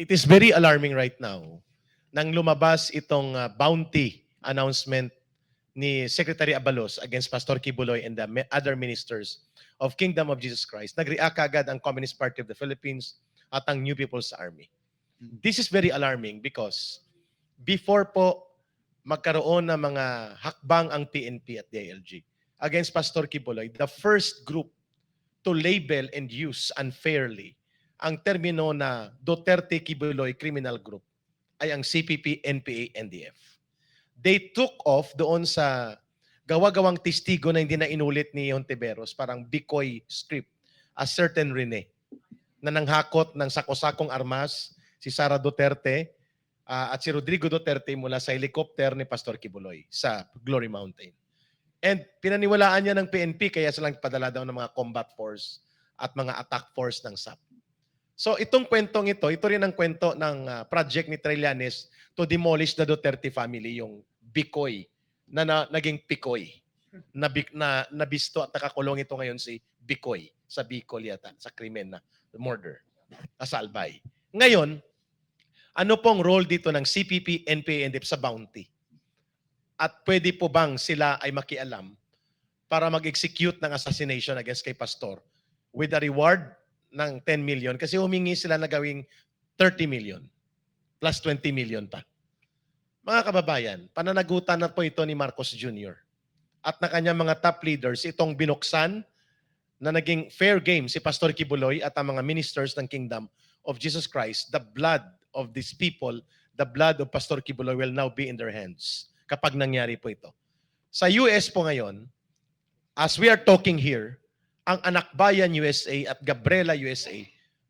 It is very alarming right now nang lumabas itong bounty announcement ni Secretary Abalos against Pastor Kibuloy and the other ministers of Kingdom of Jesus Christ. Nag-react agad ang Communist Party of the Philippines at ang New People's Army. This is very alarming because before po magkaroon ng mga hakbang ang PNP at DILG against Pastor Kibuloy, the first group to label and use unfairly ang termino na Duterte Kibuloy Criminal Group ay ang CPP, NPA, NDF. They took off doon sa gawa-gawang testigo na hindi na inulit ni Hontiveros, parang Bicoy script, a certain Rene, na nanghakot ng sakosakong armas, si Sara Duterte, at si Rodrigo Duterte mula sa helicopter ni Pastor Kibuloy sa Glory Mountain. And pinaniwalaan niya ng PNP kaya silang padala daw ng mga combat force at mga attack force ng SAP. So itong kwentong ito rin ang kwento ng project ni Trillanes to demolish the Duterte family, yung Bicoy na naging Picoy. Nabisto at nakakulong ito ngayon si Bicoy sa Bicol yata, sa krimen na murder, sa Albay. Ngayon, ano pong role dito ng CPP, NPA, NDF sa bounty? At pwede po bang sila ay makialam para mag-execute ng assassination against kay Pastor with a reward ng 10 million? Kasi humingi sila na gawing 30 million plus 20 million pa. Mga kababayan, pananagutan na po ito ni Marcos Jr. at na kanyang mga top leaders itong binuksan na naging fair game si Pastor Kibuloy at ang mga ministers ng Kingdom of Jesus Christ. The blood of these people, the blood of Pastor Kibuloy will now be in their hands kapag nangyari po ito. Sa US po ngayon, as we are talking here, ang Anakbayan USA at Gabriela USA,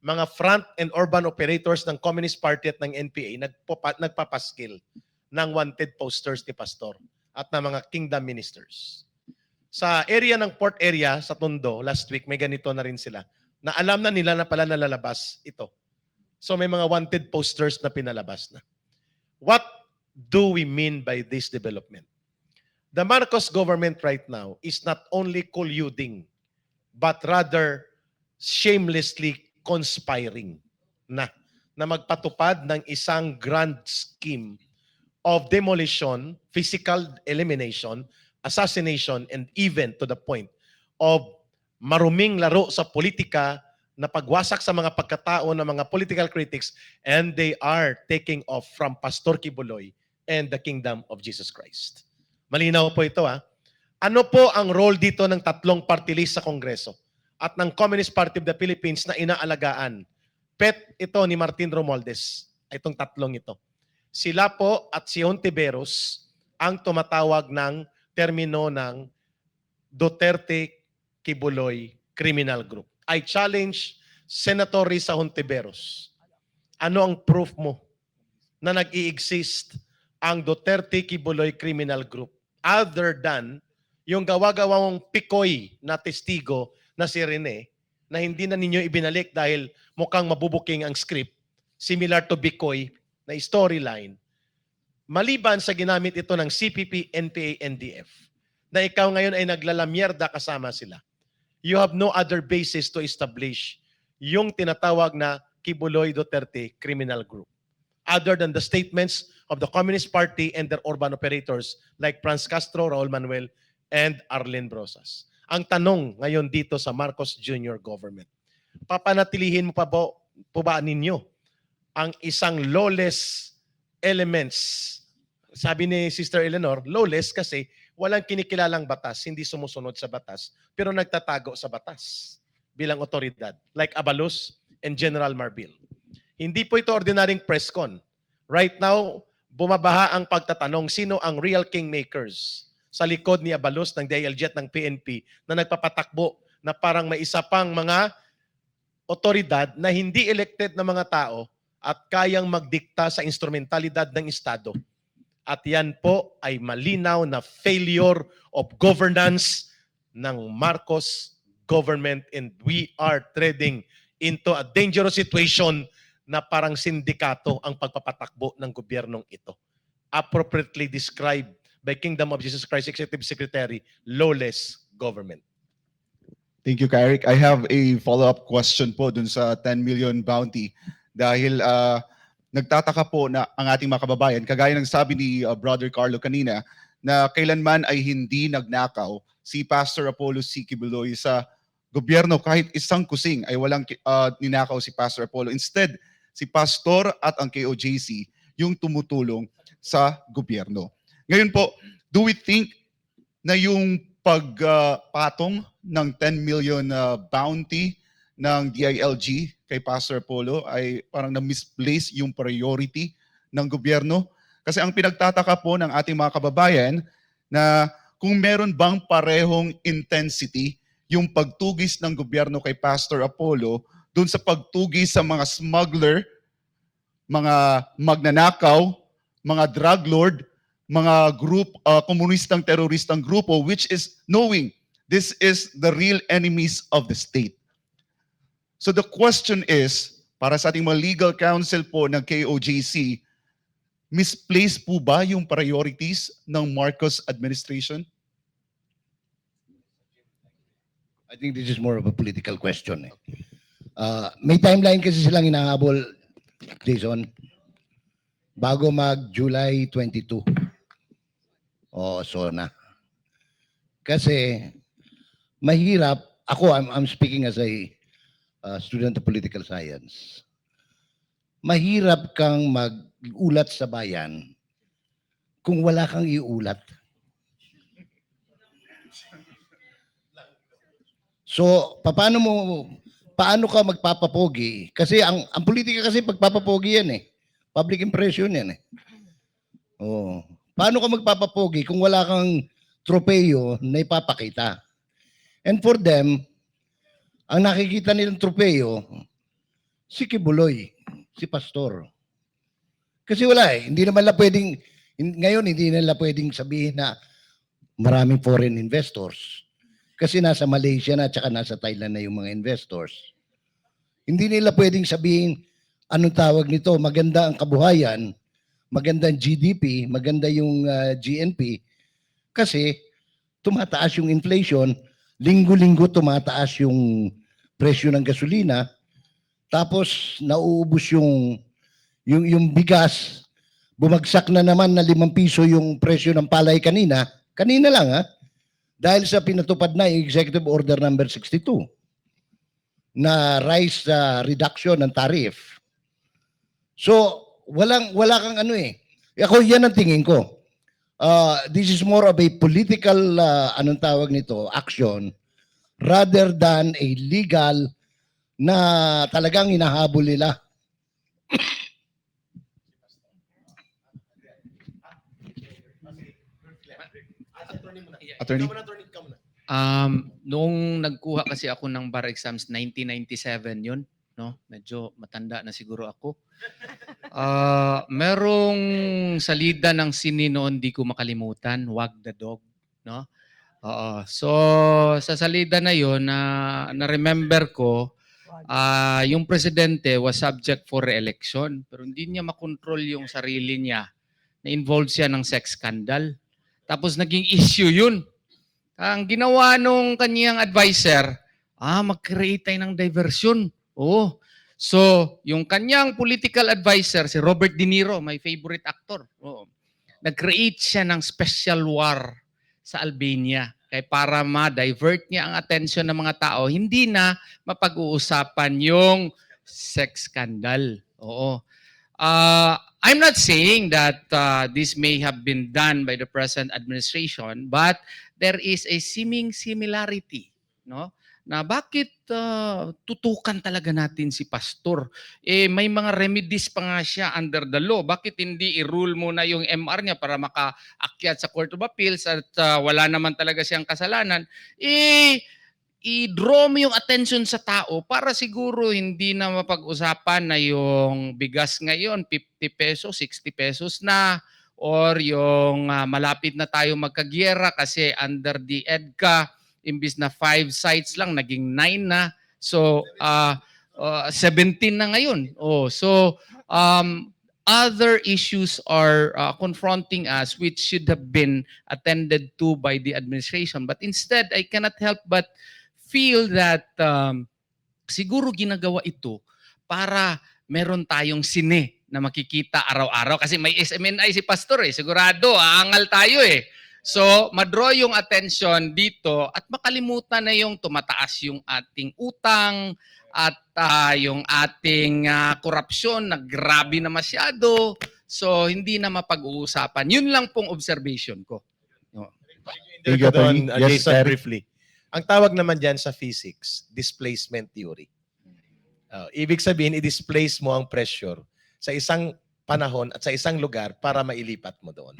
mga front and urban operators ng Communist Party at ng NPA nagpapaskil ng wanted posters ni Pastor at ng mga kingdom ministers. Sa area ng port area sa Tondo, last week, may ganito na rin sila, na alam na nila na pala nalalabas ito. So may mga wanted posters na pinalabas na. What do we mean by this development? The Marcos government right now is not only colluding, but rather shamelessly conspiring na magpatupad ng isang grand scheme of demolition, physical elimination, assassination, and even to the point of maruming laro sa politika na pagwasak sa mga pagkatao ng mga political critics, and they are taking off from Pastor Kibuloy and the Kingdom of Jesus Christ. Malinaw po ito Ano po ang role dito ng tatlong party list sa Kongreso at ng Communist Party of the Philippines na inaalagaan? Pet ito ni Martin Romualdez, itong tatlong ito. Sila po at si Hontiveros ang tumatawag ng termino ng Duterte Kibuloy Criminal Group. I challenge Senator Risa Hontiveros. Ano ang proof mo na nag-i-exist ang Duterte Kibuloy Criminal Group other than yung gawa-gawang Picoy na testigo na si Rene na hindi na ninyo ibinalik dahil mukhang mabubuking ang script, similar to Bicoy na storyline, maliban sa ginamit ito ng CPP, NPA, NDF, na ikaw ngayon ay naglalamyerda kasama sila. You have no other basis to establish yung tinatawag na Kibuloy Duterte Criminal Group, other than the statements of the Communist Party and their urban operators like Franz Castro, Raul Manuel, and Arlen Brosas. Ang tanong ngayon dito sa Marcos Jr. government, papanatilihin mo pa ba ninyo ang isang lawless elements? Sabi ni Sister Eleanor, lawless kasi walang kinikilalang batas, hindi sumusunod sa batas, pero nagtatago sa batas bilang otoridad, like Abalos and General Marbil. Hindi po ito ordinaryong press con. Right now, bumabaha ang pagtatanong sino ang real kingmakers sa likod ni Abalos ng DILG at ng PNP na nagpapatakbo na parang may isa pang mga otoridad na hindi elected na mga tao at kayang magdikta sa instrumentalidad ng Estado. At yan po ay malinaw na failure of governance ng Marcos government, and we are treading into a dangerous situation na parang sindikato ang pagpapatakbo ng gobyernong ito. Appropriately described by Kingdom of Jesus Christ Executive Secretary, lawless government. Thank you, Eric. I have a follow-up question po dun sa 10 million bounty. Dahil nagtataka po na ang ating mga kababayan, kagaya ng sabi ni Brother Carlo kanina, na kailanman ay hindi nagnakaw si Pastor Apollo C. Kibuloy sa gobyerno. Kahit isang kusing ay walang ninakaw si Pastor Apollo. Instead, si Pastor at ang KOJC yung tumutulong sa gobyerno. Ngayon po, do we think na yung pagpatong ng 10 million bounty ng DILG kay Pastor Apollo ay parang na-misplace yung priority ng gobyerno? Kasi ang pinagtataka po ng ating mga kababayan na kung meron bang parehong intensity yung pagtugis ng gobyerno kay Pastor Apollo dun sa pagtugis sa mga smuggler, mga magnanakaw, mga drug lord, mga komunistang teroristang grupo, which is knowing this is the real enemies of the state. So the question is, para sa ating mga legal counsel po ng KOJC, misplaced po ba yung priorities ng Marcos administration? I think this is more of a political question. May timeline kasi silang inahabol, Jason, bago mag-July 22. So na. Kasi mahirap, I'm speaking as a student of political science. Mahirap kang mag-ulat sa bayan kung wala kang iulat. So, paano ka magpapapogi? Kasi ang politika kasi pagpapapogi yan eh. Public impression yan eh. Oh. Paano ka magpapapogi kung wala kang tropeyo na ipapakita? And for them, ang nakikita nilang tropeyo, si Kibuloy, si Pastor. Kasi wala eh. Ngayon hindi nila pwedeng sabihin na maraming foreign investors. Kasi nasa Malaysia na at saka nasa Thailand na yung mga investors. Hindi nila pwedeng sabihin, anong tawag nito, maganda ang kabuhayan, maganda ang GDP, maganda yung GNP, kasi tumataas yung inflation, linggo-linggo tumataas yung presyo ng gasolina, tapos nauubos yung bigas, bumagsak na naman na 5 piso yung presyo ng palay kanina lang ha, dahil sa pinatupad na yung Executive Order number 62 na rice reduction ng tariff. So, wala kang ano eh. Ako, yan ang tingin ko. This is more of a political, action rather than a legal na talagang hinahabol nila. Attorney? Noong nagkuha kasi ako ng bar exams 1997 yun, no? Medyo matanda na siguro ako. Merong salida ng sini noon di ko makalimutan, Wag the Dog, no? So sa salida na yun na remember ko, yung presidente was subject for re-election pero hindi niya makontrol yung sarili niya. Na-involved siya ng sex scandal. Tapos naging issue yun. Ang ginawa nung kanyang advisor, mag-create tayo ng diversion. Oh. So, yung kanyang political advisor, si Robert De Niro, my favorite actor, nag-create siya ng special war sa Albania. Kaya para ma-divert niya ang attention ng mga tao, hindi na mapag-uusapan yung sex scandal. Oo. I'm not saying that this may have been done by the present administration, but there is a seeming similarity, no? Na bakit tutukan talaga natin si pastor? May mga remedies pa nga siya under the law. Bakit hindi i-rule muna yung MR niya para makaakyat sa Court of Appeals at wala naman talaga siyang kasalanan? I-draw mo yung attention sa tao para siguro hindi na mapag-usapan na yung bigas ngayon 50 pesos, 60 pesos na, or yung malapit na tayo magkagyera kasi under the EDCA, imbis na 5 sites lang, naging 9 na. So, 17 na ngayon. Other issues are confronting us which should have been attended to by the administration. But instead, I cannot help but feel that siguro ginagawa ito para meron tayong sine na makikita araw-araw kasi may SMNI si pastor eh. Sigurado, aangal tayo eh. So, madraw yung attention dito at makalimutan na yung tumataas yung ating utang at yung ating korupsyon na grabe na masyado. So, hindi na mapag-uusapan. Yun lang pong observation ko. Thank you, Doon, Attorney. Yes, Jason, Eric. briefly. Ang tawag naman dyan sa physics, displacement theory. Ibig sabihin, i-displace mo ang pressure sa isang panahon at sa isang lugar para mailipat mo doon.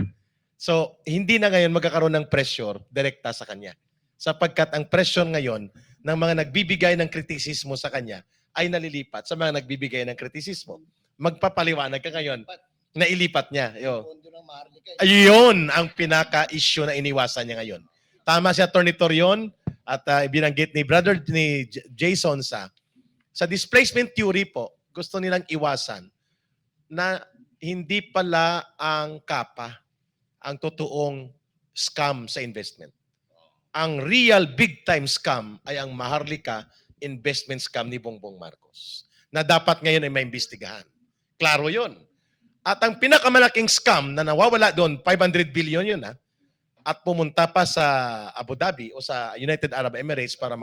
So, hindi na ngayon magkakaroon ng pressure direkta sa kanya. Sapagkat ang pressure ngayon ng mga nagbibigay ng kritisismo sa kanya ay nalilipat sa mga nagbibigay ng kritisismo. Magpapaliwanag ka ngayon na ilipat niya. Ayun ang pinaka-issue na iniwasan niya ngayon. Tama si Atty. Torion at binanggit ni Brother ni Jason sa displacement theory po, gusto nilang iwasan na hindi pala ang kapa ang totoong scam sa investment. Ang real big time scam ay ang Maharlika investment scam ni Bongbong Marcos na dapat ngayon ay maimbestigahan. Klaro yun. At ang pinakamalaking scam na nawawala doon, 500 billion yun at pumunta pa sa Abu Dhabi o sa United Arab Emirates para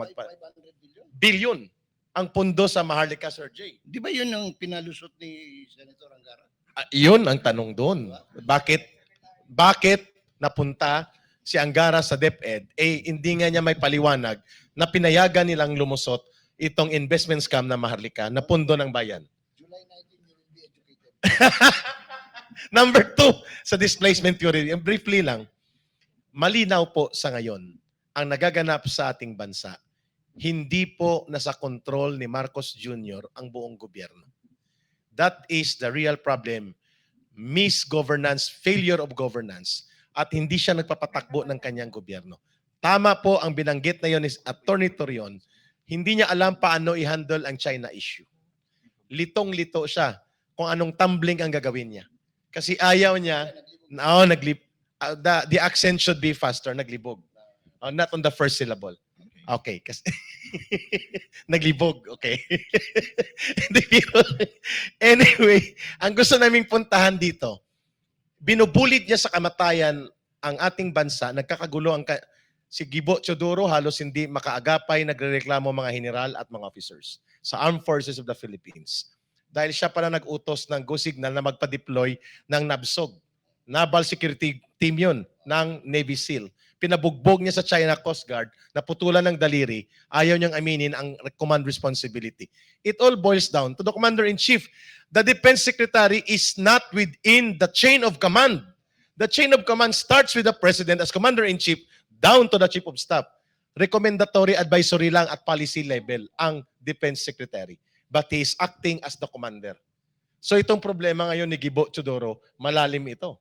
billion ang pundo sa Maharlika, Sir Jay. Di ba yun ang pinalusot ni Senator Angara? Yun ang tanong doon. Bakit napunta si Angara sa DepEd? Hindi nga niya may paliwanag na pinayagan nilang lumusot itong investment scam na Maharlika na pundo ng bayan. July 19, you will be educated. Number 2, sa displacement theory, briefly lang, malinaw po sa ngayon, ang nagaganap sa ating bansa, hindi po nasa control ni Marcos Jr. ang buong gobyerno. That is the real problem. Misgovernance, failure of governance, at hindi siya nagpapatakbo ng kanyang gobyerno. Tama po ang binanggit na yun is Atty. Torion, hindi niya alam paano i-handle ang China issue. Litong-lito siya kung anong tumbling ang gagawin niya. Kasi ayaw niya, the accent should be faster, naglibog. Not on the first syllable. Okay, kasi naglibog, okay. Anyway, ang gusto naming puntahan dito, binubulit niya sa kamatayan ang ating bansa, nagkakagulo si Gibo Teodoro halos hindi makaagapay, nagrereklamo mga general at mga officers sa Armed Forces of the Philippines. Dahil siya pala nag-utos ng go signal na magpa-deploy ng NABSOG. Naval Security Team yun ng Navy SEAL. Pinabugbog niya sa China Coast Guard, naputulan ng daliri, ayaw niyang aminin ang command responsibility. It all boils down to the Commander-in-Chief. The Defense Secretary is not within the chain of command. The chain of command starts with the President as Commander-in-Chief down to the Chief of Staff. Recommendatory, advisory lang at policy level ang Defense Secretary. But he is acting as the commander. So itong problema ngayon ni Gibo Teodoro, malalim ito.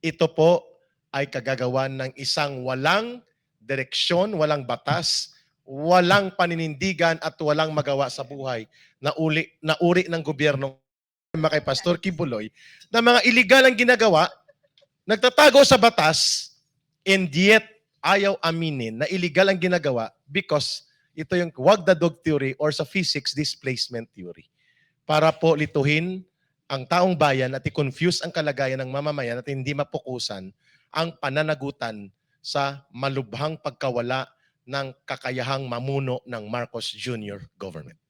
Ito po ay kagagawan ng isang walang direksyon, walang batas, walang paninindigan at walang magawa sa buhay na uri ng gobyerno kay Pastor Kibuloy na mga illegal ang ginagawa, nagtatago sa batas, and yet ayaw aminin na illegal ang ginagawa because ito yung wag the dog theory or sa physics displacement theory. Para po lituhin ang taong bayan at i-confuse ang kalagayan ng mamamayan at hindi mapukusan ang pananagutan sa malubhang pagkawala ng kakayahang mamuno ng Marcos Jr. government.